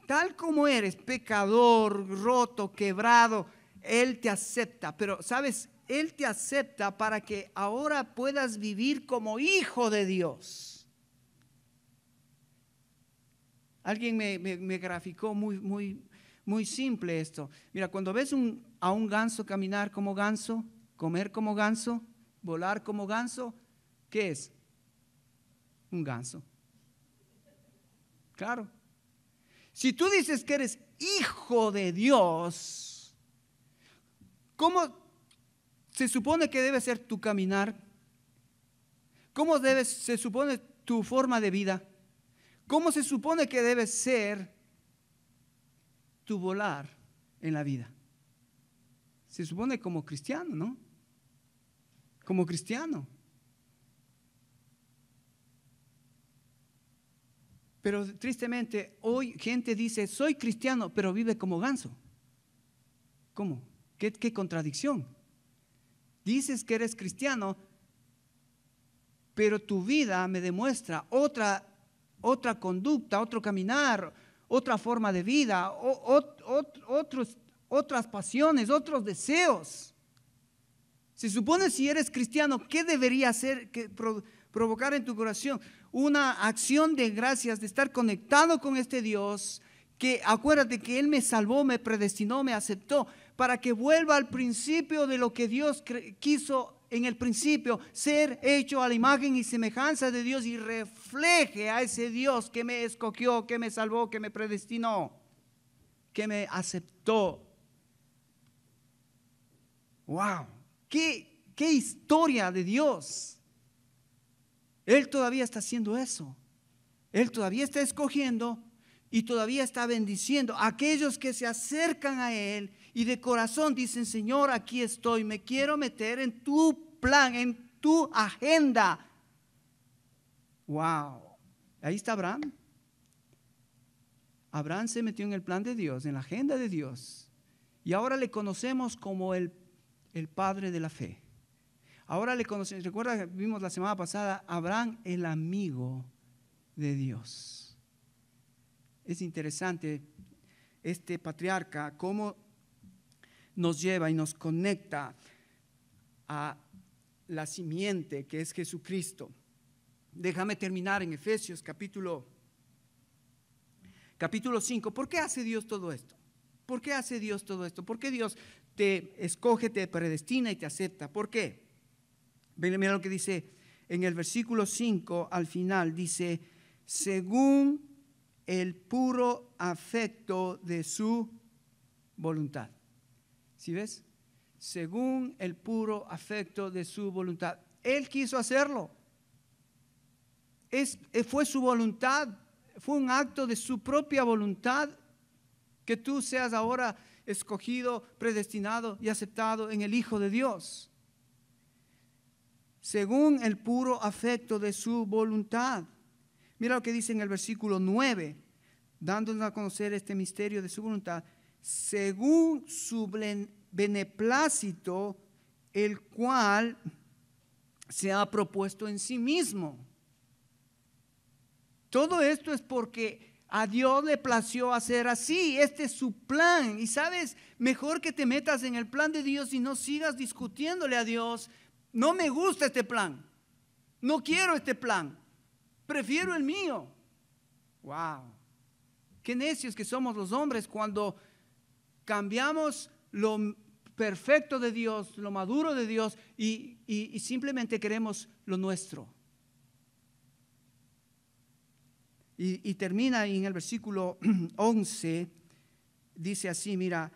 tal como eres, pecador, roto, quebrado. Él te acepta. Pero, ¿sabes? Él te acepta para que ahora puedas vivir como hijo de Dios. Alguien me graficó muy simple esto. Mira, cuando ves a un ganso caminar como ganso, comer como ganso, volar como ganso, ¿qué es? Un ganso. Claro. Si tú dices que eres hijo de Dios, ¿cómo se supone que debe ser tu caminar? ¿Cómo se supone tu forma de vida? ¿Cómo se supone que debe ser tu volar en la vida? Se supone como cristiano, ¿no? Como cristiano. Pero tristemente hoy gente dice, soy cristiano, pero vive como ganso. ¿Cómo? ¿Qué contradicción? Dices que eres cristiano, pero tu vida me demuestra otra conducta, otro caminar, otra forma de vida, otras pasiones, otros deseos. Se supone, si eres cristiano, ¿qué debería hacer? Provocar en tu corazón una acción de gracias, de estar conectado con este Dios, que acuérdate que Él me salvó, me predestinó, me aceptó, para que vuelva al principio de lo que Dios quiso en el principio, ser hecho a la imagen y semejanza de Dios y refleje a ese Dios que me escogió, que me salvó, que me predestinó, que me aceptó. ¡Wow! ¡Qué historia de Dios! Él todavía está haciendo eso. Él todavía está escogiendo y todavía está bendiciendo a aquellos que se acercan a Él y de corazón dicen, Señor, aquí estoy, me quiero meter en tu plan, en tu agenda. Wow. Ahí está Abraham. Abraham se metió en el plan de Dios, en la agenda de Dios. Y ahora le conocemos como el padre de la fe. Ahora le conocemos, recuerda que vimos la semana pasada, Abraham, el amigo de Dios. Es interesante este patriarca, cómo nos lleva y nos conecta a la simiente que es Jesucristo. Déjame terminar en Efesios capítulo 5. ¿Por qué hace Dios todo esto? ¿Por qué hace Dios todo esto? ¿Por qué Dios te escoge, te predestina y te acepta? ¿Por qué? Mira lo que dice en el versículo 5 al final. Dice, según el puro afecto de su voluntad. ¿Sí ves? Según el puro afecto de su voluntad. Él quiso hacerlo. Fue su voluntad. Fue un acto de su propia voluntad que tú seas ahora escogido, predestinado y aceptado en el Hijo de Dios. Según el puro afecto de su voluntad. Mira lo que dice en el versículo 9, dándonos a conocer este misterio de su voluntad. Según su beneplácito, el cual se ha propuesto en sí mismo. Todo esto es porque a Dios le plació hacer así. Este es su plan. Y sabes, mejor que te metas en el plan de Dios y no sigas discutiéndole a Dios. No me gusta este plan. No quiero este plan. prefiero el mío. Wow. Qué necios que somos los hombres cuando cambiamos lo perfecto de Dios, lo maduro de Dios y simplemente queremos lo nuestro. Y termina en el versículo 11, dice así, mira,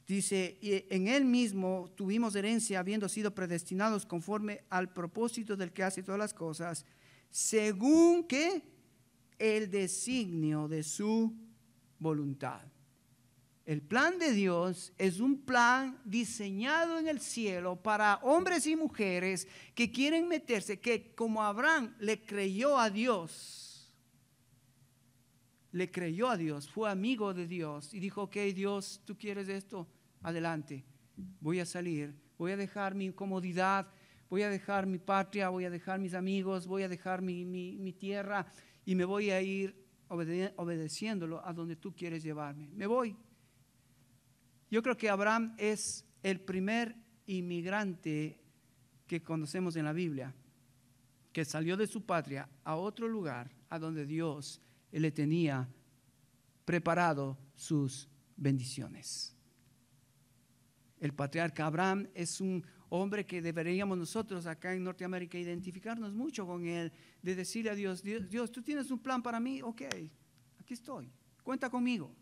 dice, y en Él mismo tuvimos herencia habiendo sido predestinados conforme al propósito del que hace todas las cosas, según que el designio de su voluntad. El plan de Dios es un plan diseñado en el cielo para hombres y mujeres que quieren meterse, que como Abraham le creyó a Dios, fue amigo de Dios y dijo, ok, Dios, ¿tú quieres esto? Adelante, voy a salir, voy a dejar mi comodidad, voy a dejar mi patria, voy a dejar mis amigos, voy a dejar mi tierra y me voy a ir obedeciéndolo a donde tú quieres llevarme. Me voy. Yo creo que Abraham es el primer inmigrante que conocemos en la Biblia, que salió de su patria a otro lugar a donde Dios le tenía preparado sus bendiciones. El patriarca Abraham es un hombre que deberíamos nosotros acá en Norteamérica identificarnos mucho con él, de decirle a Dios, Dios, tú tienes un plan para mí, ok, aquí estoy, cuenta conmigo.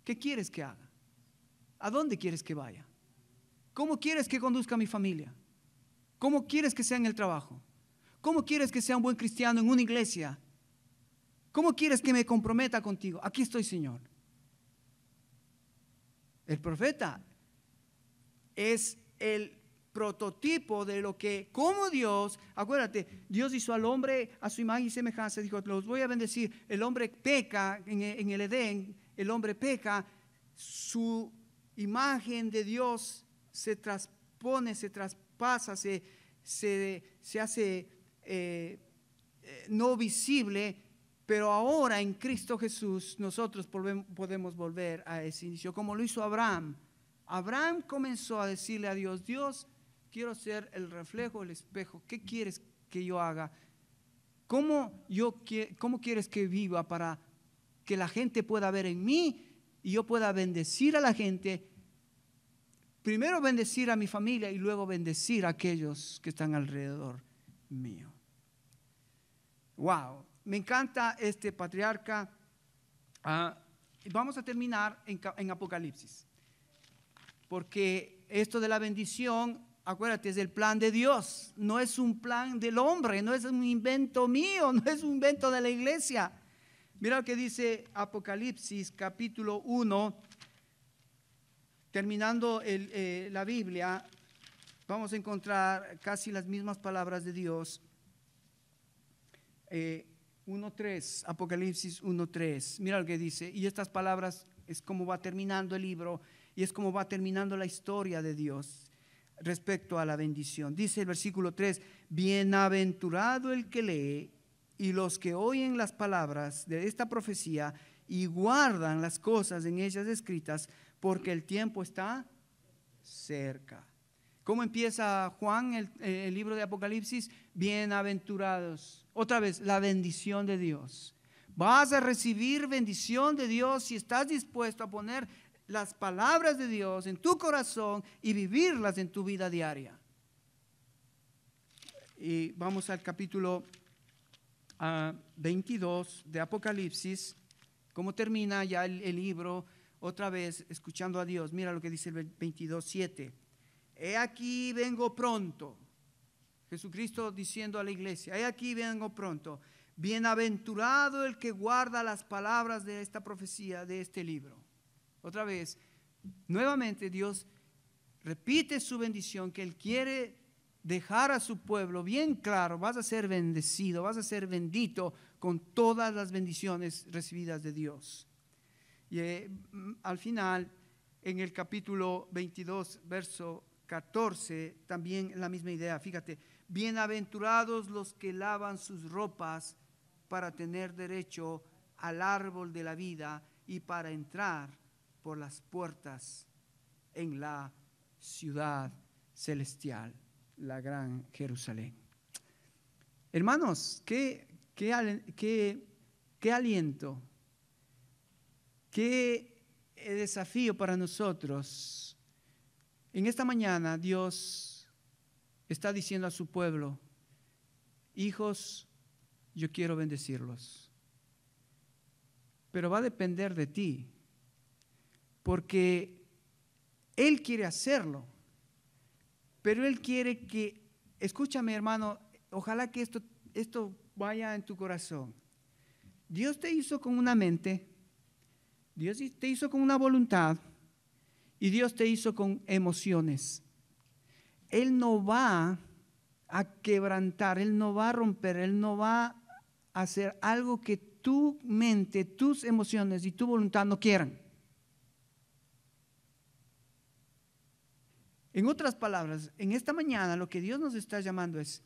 ¿Qué quieres que haga? ¿A dónde quieres que vaya? ¿Cómo quieres que conduzca a mi familia? ¿Cómo quieres que sea en el trabajo? ¿Cómo quieres que sea un buen cristiano en una iglesia? ¿Cómo quieres que me comprometa contigo? Aquí estoy, Señor. El profeta es el prototipo de lo que, como Dios, acuérdate, Dios hizo al hombre a su imagen y semejanza, dijo, los voy a bendecir. El hombre peca en el Edén, el hombre peca, su imagen de Dios se transpone, se traspasa, se hace no visible, pero ahora en Cristo Jesús nosotros podemos volver a ese inicio, como lo hizo Abraham. Abraham comenzó a decirle a Dios, Dios, quiero ser el reflejo, el espejo. ¿Qué quieres que yo haga? ¿Cómo quieres que viva para que la gente pueda ver en mí y yo pueda bendecir a la gente? Primero bendecir a mi familia y luego bendecir a aquellos que están alrededor mío. Wow, me encanta este patriarca. Vamos a terminar en Apocalipsis. Porque esto de la bendición, acuérdate, es el plan de Dios. No es un plan del hombre, no es un invento mío, no es un invento de la iglesia. Mira lo que dice Apocalipsis capítulo 1, terminando la Biblia, vamos a encontrar casi las mismas palabras de Dios. 1:3, Apocalipsis 1:3. Mira lo que dice, y estas palabras es como va terminando el libro. Y es como va terminando la historia de Dios respecto a la bendición. Dice el versículo 3, bienaventurado el que lee y los que oyen las palabras de esta profecía y guardan las cosas en ellas escritas, porque el tiempo está cerca. ¿Cómo empieza Juan el libro de Apocalipsis? Bienaventurados. Otra vez, la bendición de Dios. Vas a recibir bendición de Dios si estás dispuesto a poner las palabras de Dios en tu corazón y vivirlas en tu vida diaria. Y vamos al capítulo 22 de Apocalipsis. ¿Cómo termina ya el libro? Otra vez, escuchando a Dios. Mira lo que dice el 22:7. He aquí vengo pronto. Jesucristo diciendo a la iglesia, he aquí vengo pronto. Bienaventurado el que guarda las palabras de esta profecía, de este libro. Otra vez, nuevamente Dios repite su bendición, que Él quiere dejar a su pueblo bien claro, vas a ser bendecido, vas a ser bendito con todas las bendiciones recibidas de Dios. Y al final, en el capítulo 22, verso 14, también la misma idea, fíjate, bienaventurados los que lavan sus ropas para tener derecho al árbol de la vida y para entrar por las puertas en la ciudad celestial, la gran Jerusalén. Hermanos, qué qué aliento, qué desafío para nosotros. En esta mañana Dios está diciendo a su pueblo: hijos, yo quiero bendecirlos, pero va a depender de ti, porque Él quiere hacerlo, pero Él quiere que, escúchame hermano, ojalá que esto vaya en tu corazón. Dios te hizo con una mente, Dios te hizo con una voluntad y Dios te hizo con emociones. Él no va a quebrantar, Él no va a romper, Él no va a hacer algo que tu mente, tus emociones y tu voluntad no quieran. En otras palabras, en esta mañana lo que Dios nos está llamando es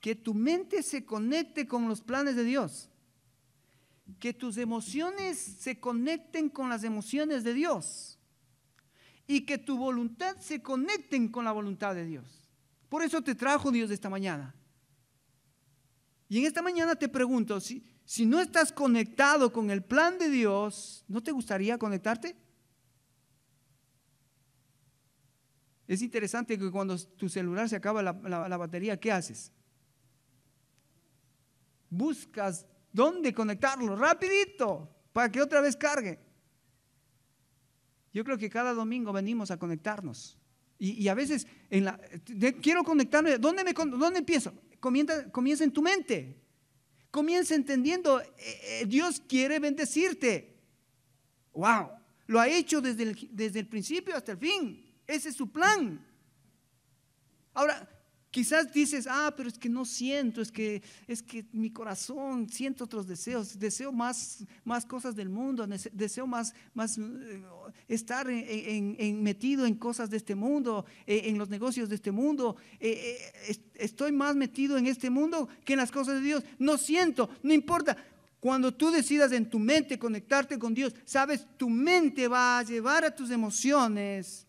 que tu mente se conecte con los planes de Dios, que tus emociones se conecten con las emociones de Dios y que tu voluntad se conecten con la voluntad de Dios. Por eso te trajo Dios esta mañana. Y en esta mañana te pregunto, si no estás conectado con el plan de Dios, ¿no te gustaría conectarte? Es interesante que cuando tu celular se acaba la batería, ¿qué haces? Buscas dónde conectarlo rapidito para que otra vez cargue. Yo creo que cada domingo venimos a conectarnos. Y a veces quiero conectarme. ¿Dónde empiezo? Comienza en tu mente. Comienza entendiendo, Dios quiere bendecirte. ¡Wow! Lo ha hecho desde el principio hasta el fin. Ese es su plan. Ahora, quizás dices, pero es que no siento, es que mi corazón siento otros deseos, deseo más cosas del mundo, deseo más estar metido en cosas de este mundo, en los negocios de este mundo, estoy más metido en este mundo que en las cosas de Dios. No siento, no importa. Cuando tú decidas en tu mente conectarte con Dios, sabes, tu mente va a llevar a tus emociones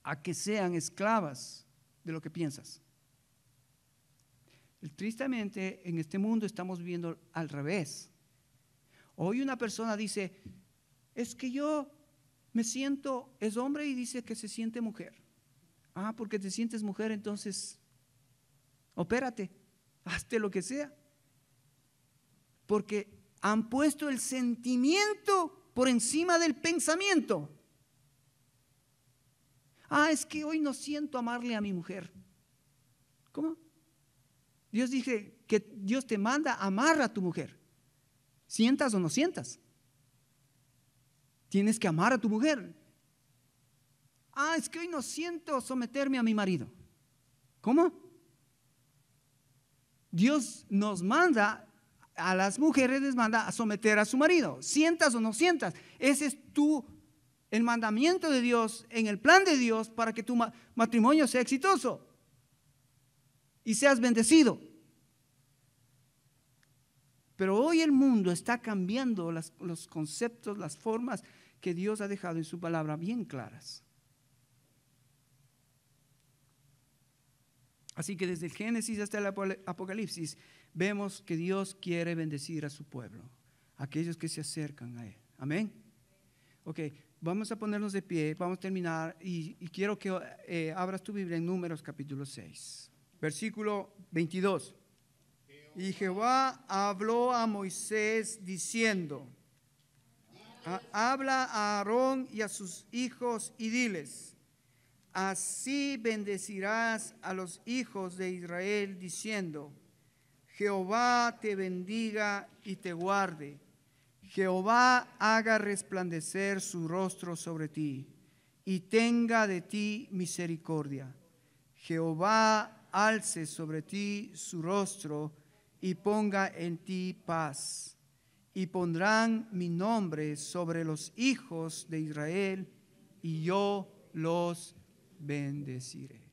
a que sean esclavas de lo que piensas. Tristemente, en este mundo estamos viviendo al revés. Hoy una persona dice, es que yo me siento, es hombre y dice que se siente mujer. Porque te sientes mujer, entonces opérate, hazte lo que sea. Porque han puesto el sentimiento por encima del pensamiento. Es que hoy no siento amarle a mi mujer. ¿Cómo? Dios dice que Dios te manda a amar a tu mujer. Sientas o no sientas. Tienes que amar a tu mujer. Es que hoy no siento someterme a mi marido. ¿Cómo? Dios nos manda, a las mujeres les manda a someter a su marido. Sientas o no sientas. Ese es el mandamiento de Dios, en el plan de Dios, para que tu matrimonio sea exitoso y seas bendecido. Pero hoy el mundo está cambiando los conceptos, las formas que Dios ha dejado en su palabra bien claras. Así que desde el Génesis hasta el Apocalipsis vemos que Dios quiere bendecir a su pueblo, a aquellos que se acercan a Él. Amén. Ok, vamos a ponernos de pie, vamos a terminar y quiero que abras tu Biblia en Números capítulo 6, versículo 22. Y Jehová habló a Moisés diciendo, habla a Aarón y a sus hijos y diles, así bendecirás a los hijos de Israel diciendo, Jehová te bendiga y te guarde. Jehová haga resplandecer su rostro sobre ti y tenga de ti misericordia. Jehová alce sobre ti su rostro y ponga en ti paz. Y pondrán mi nombre sobre los hijos de Israel y yo los bendeciré.